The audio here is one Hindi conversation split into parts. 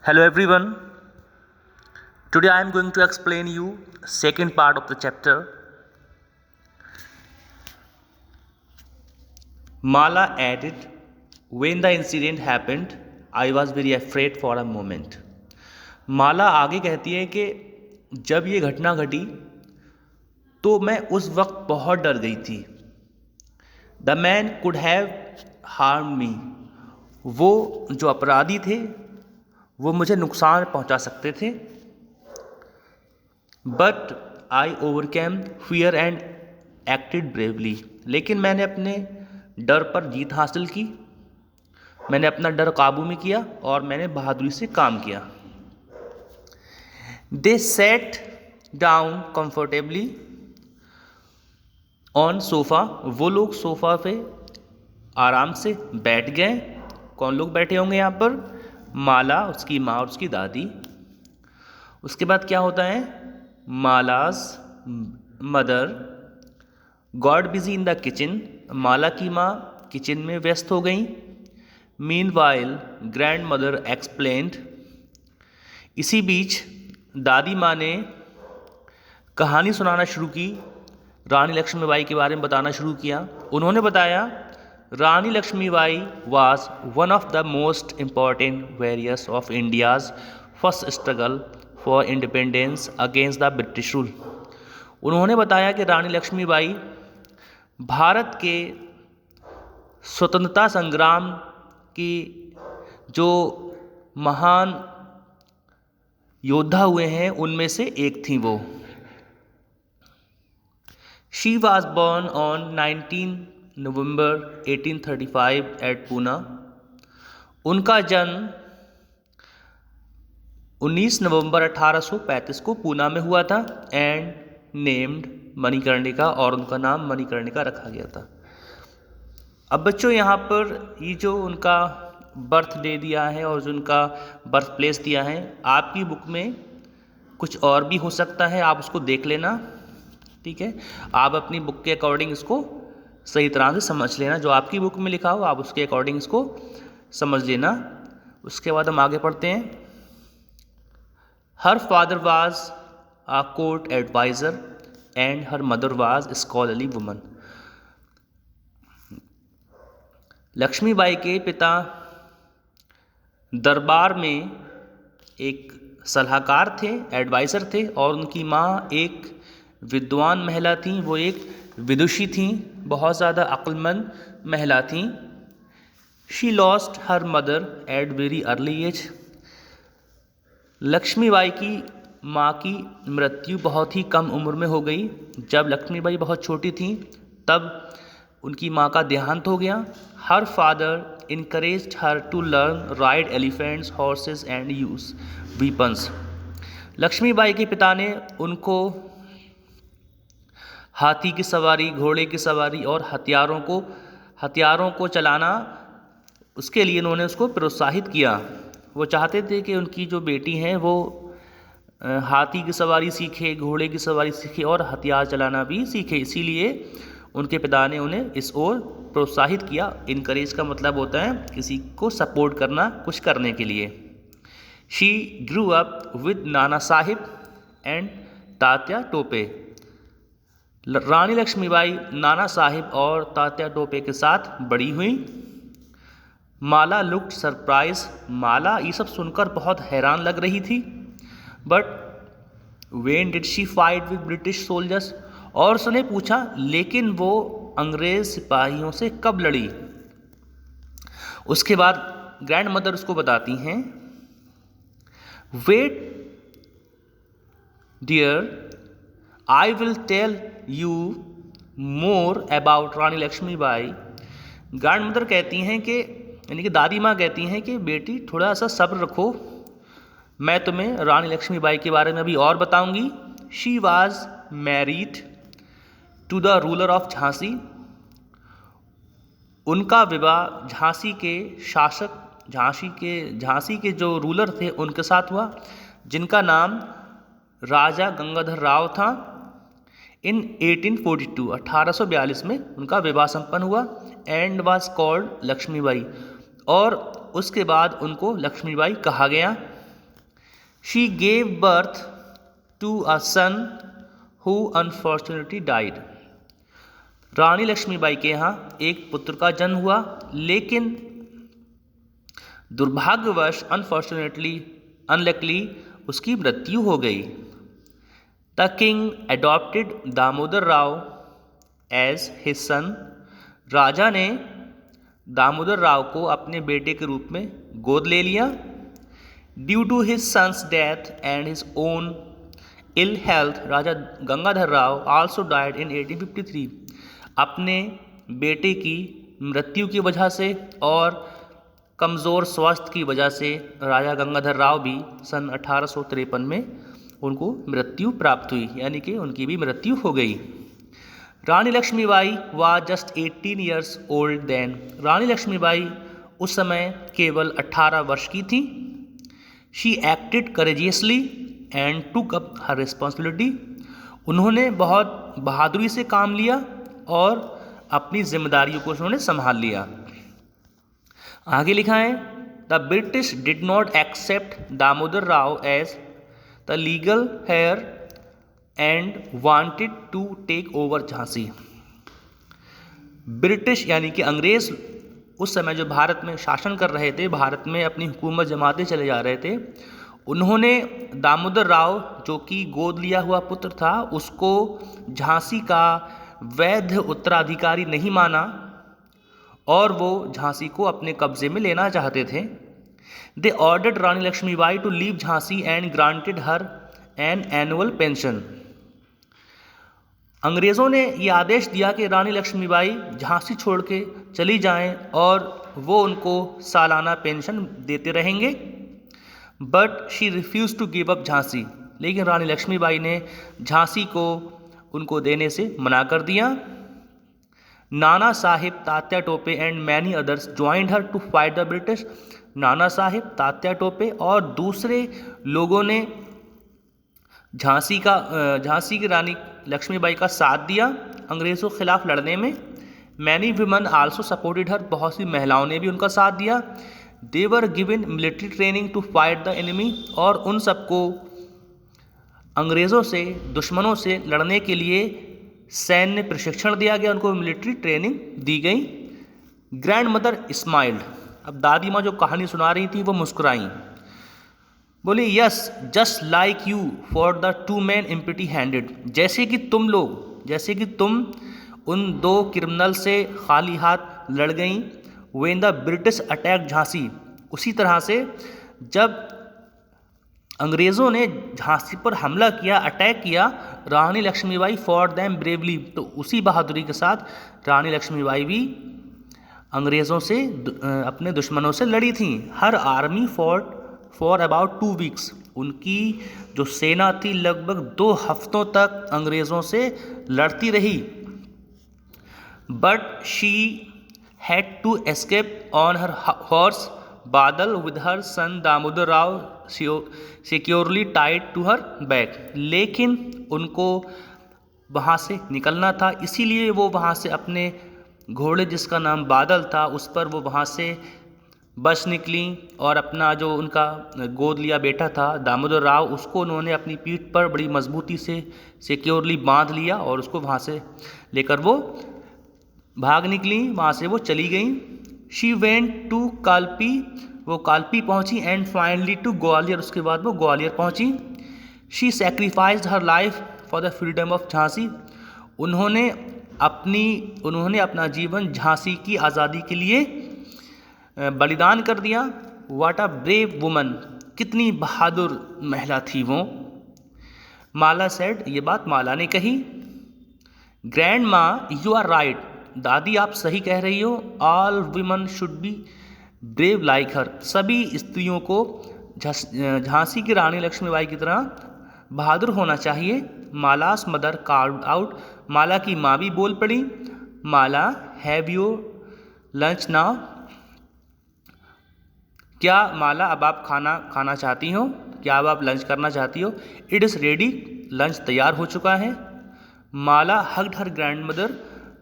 Hello everyone. Today I am going to explain you second part of the chapter. Mala added, when the incident happened, I was very afraid for a moment. माला आगे कहती है कि जब ये घटना घटी तो मैं उस वक्त बहुत डर गई थी. The man could have harm me. वो जो अपराधी थे वो मुझे नुकसान पहुंचा सकते थे. But I overcame fear and acted bravely. लेकिन मैंने अपने डर पर जीत हासिल की. मैंने अपना डर काबू में किया और मैंने बहादुरी से काम किया. They set down comfortably on sofa. वो लोग सोफ़ा पे आराम से बैठ गए. कौन लोग बैठे होंगे यहाँ पर? माला, उसकी माँ और उसकी दादी. उसके बाद क्या होता है? Mala's mother got busy in the kitchen. Mala की माँ किचन में व्यस्त हो गई. Meanwhile grandmother explained. इसी बीच दादी माँ ने कहानी सुनाना शुरू की. रानी लक्ष्मीबाई के बारे में बताना शुरू किया. उन्होंने बताया रानी Lakshmibai was one of the most important warriors of India's first struggle for independence against the British rule. उन्होंने बताया कि रानी लक्ष्मीबाई भारत के स्वतंत्रता संग्राम की जो महान योद्धा हुए हैं उनमें से एक थी वो. She was born on 19 November 1835 at Pune. उनका जन्म 19 नवंबर 1835 को पूना में हुआ था. And named Manikarnika. और उनका नाम मणिकर्णिका रखा गया था. अब बच्चों यहाँ पर ये जो उनका बर्थ डे दिया है और जो उनका बर्थ प्लेस दिया है, आपकी बुक में कुछ और भी हो सकता है, आप उसको देख लेना. ठीक है, आप अपनी बुक के अकॉर्डिंग इसको सही तरह से समझ लेना. जो आपकी बुक में लिखा हो आप उसके अकॉर्डिंग इसको समझ लेना. उसके बाद हम आगे पढ़ते हैं. Her father was a court adviser and her mother was scholarly woman. Lakshmibai के पिता दरबार में एक सलाहकार थे, एडवाइज़र थे. और उनकी माँ एक विद्वान महिला थी. वो एक विदुषी थी, बहुत ज़्यादा अक्लमंद महिला थी. She lost her mother at very early age. Lakshmibai की माँ की मृत्यु बहुत ही कम उम्र में हो गई. जब लक्ष्मीबाई बहुत छोटी थी तब उनकी माँ का देहांत हो गया. Her father encouraged her to learn ride elephants, horses and use weapons. Lakshmibai के पिता ने उनको हाथी की सवारी, घोड़े की सवारी और हथियारों को चलाना, उसके लिए उन्होंने उसको प्रोत्साहित किया. वो चाहते थे कि उनकी जो बेटी हैं वो हाथी की सवारी सीखे, घोड़े की सवारी सीखे और हथियार चलाना भी सीखे. इसीलिए उनके पिता ने उन्हें इस ओर प्रोत्साहित किया. इनकरेज का मतलब होता है किसी को सपोर्ट करना कुछ करने के लिए. She grew up with Nana Sahib and Tatya Tope. रानी लक्ष्मीबाई नाना साहिब और तात्या टोपे के साथ बड़ी हुई. माला लुक्ड सरप्राइज. माला ये सब सुनकर बहुत हैरान लग रही थी. But when did she fight with British soldiers. और उसने पूछा लेकिन वो अंग्रेज सिपाहियों से कब लड़ी. उसके बाद ग्रैंड मदर उसको बताती हैं, wait dear, I will tell you more about Rani Lakshmibai. Grand mother कहती हैं कि यानी कि दादी माँ कहती हैं कि बेटी थोड़ा सा सब्र रखो, मैं तुम्हें रानी लक्ष्मीबाई के बारे में अभी और बताऊंगी. She was married to the ruler of Jhansi. उनका विवाह झांसी के शासक, झांसी के जो रूलर थे उनके साथ हुआ, जिनका नाम राजा गंगाधर राव था. इन 1842 1842 में उनका विवाह संपन्न हुआ. And was called Lakshmibai. और उसके बाद उनको लक्ष्मीबाई कहा गया. She gave birth to a son who unfortunately died. Rani Lakshmibai के यहाँ एक पुत्र का जन्म हुआ, लेकिन दुर्भाग्यवश अनलकली उसकी मृत्यु हो गई। The king adopted Damodar Rao as his son. राजा ने दामोदर राव को अपने बेटे के रूप में गोद ले लिया। Due to his son's death and his own ill health, Raja Gangadhar Rao also died in 1853। अपने बेटे की मृत्यु की वजह से और कमज़ोर स्वास्थ्य की वजह से राजा गंगाधर राव भी सन 1853 में उनको मृत्यु प्राप्त हुई, यानी कि उनकी भी मृत्यु हो गई। Rani Lakshmibai was just 18 years old then. Rani Lakshmibai उस समय केवल 18 वर्ष की थी। She acted courageously and took up her responsibility. उन्होंने बहुत बहादुरी से काम लिया और अपनी जिम्मेदारियों को उन्होंने संभाल लिया। आगे लिखा है, the British did not accept Damodar Rao as the legal heir and wanted to take over Jhansi. British यानी कि अंग्रेज उस समय जो भारत में शासन कर रहे थे, भारत में अपनी हुकूमत जमाते चले जा रहे थे, उन्होंने दामोदर राव जो कि गोद लिया हुआ पुत्र था उसको झांसी का वैध उत्तराधिकारी नहीं माना और वो झांसी को अपने कब्जे में लेना चाहते थे। They ordered Rani Lakshmibai to leave Jhansi and granted her an annual pension. अंग्रेज़ों ने ये आदेश दिया कि रानी लक्ष्मीबाई झांसी छोड़ के चली जाएं और वो उनको सालाना पेंशन देते रहेंगे। But she refuse to give up Jhansi. लेकिन रानी लक्ष्मीबाई ने झांसी को उनको देने से मना कर दिया। Nana Sahib, Tatya Tope and many others joined her to fight the British. Nana Sahib, Tatya Tope और दूसरे लोगों ने झांसी की रानी लक्ष्मीबाई का साथ दिया अंग्रेज़ों के खिलाफ लड़ने में। Many women also supported her, बहुत सी महिलाओं ने भी उनका साथ दिया। They were given military training to fight the enemy, और उन सबको अंग्रेज़ों से, दुश्मनों से लड़ने के लिए सैन्य प्रशिक्षण दिया गया, उनको मिलिट्री ट्रेनिंग दी गई। Grand mother smiled. अब दादी माँ जो कहानी सुना रही थी वो मुस्कुराई, बोली yes just like you for the two man empty handed. जैसे कि तुम उन दो क्रिमिनल से खाली हाथ लड़ गई। When the British attack Jhansi, उसी तरह से जब अंग्रेज़ों ने झांसी पर हमला किया, अटैक किया, रानी लक्ष्मीबाई फॉर देम ब्रेवली, तो उसी बहादुरी के साथ रानी लक्ष्मीबाई भी अंग्रेज़ों से, अपने दुश्मनों से लड़ी थी। हर आर्मी फॉर अबाउट 2 वीक्स, उनकी जो सेना थी लगभग 2 हफ्तों तक अंग्रेज़ों से लड़ती रही। But she had to escape on her horse Badal with her son Damodar Rao securely tied to her back. लेकिन उनको वहाँ से निकलना था, इसीलिए वो वहाँ से अपने घोड़े जिसका नाम बादल था उस पर वो वहाँ से बच निकली और अपना जो उनका गोद लिया बेटा था दामोदर राव, उसको उन्होंने अपनी पीठ पर बड़ी मजबूती से सिक्योरली बांध लिया और उसको वहाँ से लेकर वो भाग निकली, वहाँ से वो चली गई। शी वेंट टू कालपी, वो कालपी पहुँची, एंड फाइनली टू ग्वालियर, उसके बाद वो ग्वालियर पहुँची। She sacrificed her life for the freedom of Jhansi, उन्होंने अपना जीवन झांसी की आज़ादी के लिए बलिदान कर दिया। व्हाट अ ब्रेव वुमन, कितनी बहादुर महिला थी वो। माला सेड, ये बात माला ने कही। ग्रैंड माँ यू आर राइट, दादी आप सही कह रही हो। All women should be brave like her, सभी स्त्रियों को झांसी की रानी लक्ष्मीबाई की तरह बहादुर होना चाहिए। मालास मदर कार्व्ड आउट, माला की माँ भी बोल पड़ी। माला हैव यू लंच नाउ, क्या माला अब आप खाना चाहती हो, क्या अब आप लंच करना चाहती हो। इट इज़ रेडी, लंच तैयार हो चुका है। माला हग्ड हर ग्रैंड मदर,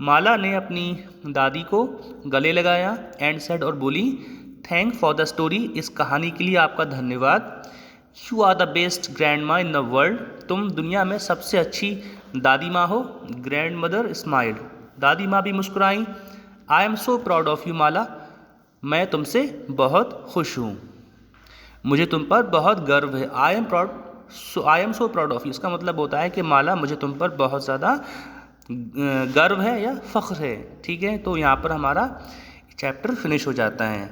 माला ने अपनी दादी को गले लगाया। एंड सेड, और बोली, थैंक फॉर द स्टोरी, इस कहानी के लिए आपका धन्यवाद। You are the best grand maa in the world, तुम दुनिया में सबसे अच्छी दादी माँ हो। ग्रैंड मदर स्माइल्ड, दादी माँ भी मुस्कुराई। I am so proud of you Mala, मैं तुमसे बहुत खुश हूँ, मुझे तुम पर बहुत गर्व है। आई am so proud of you, इसका मतलब होता है कि माला मुझे तुम पर बहुत ज़्यादा गर्व है या फ़ख्र है। ठीक है, तो यहाँ पर हमारा चैप्टर फिनिश हो जाता है।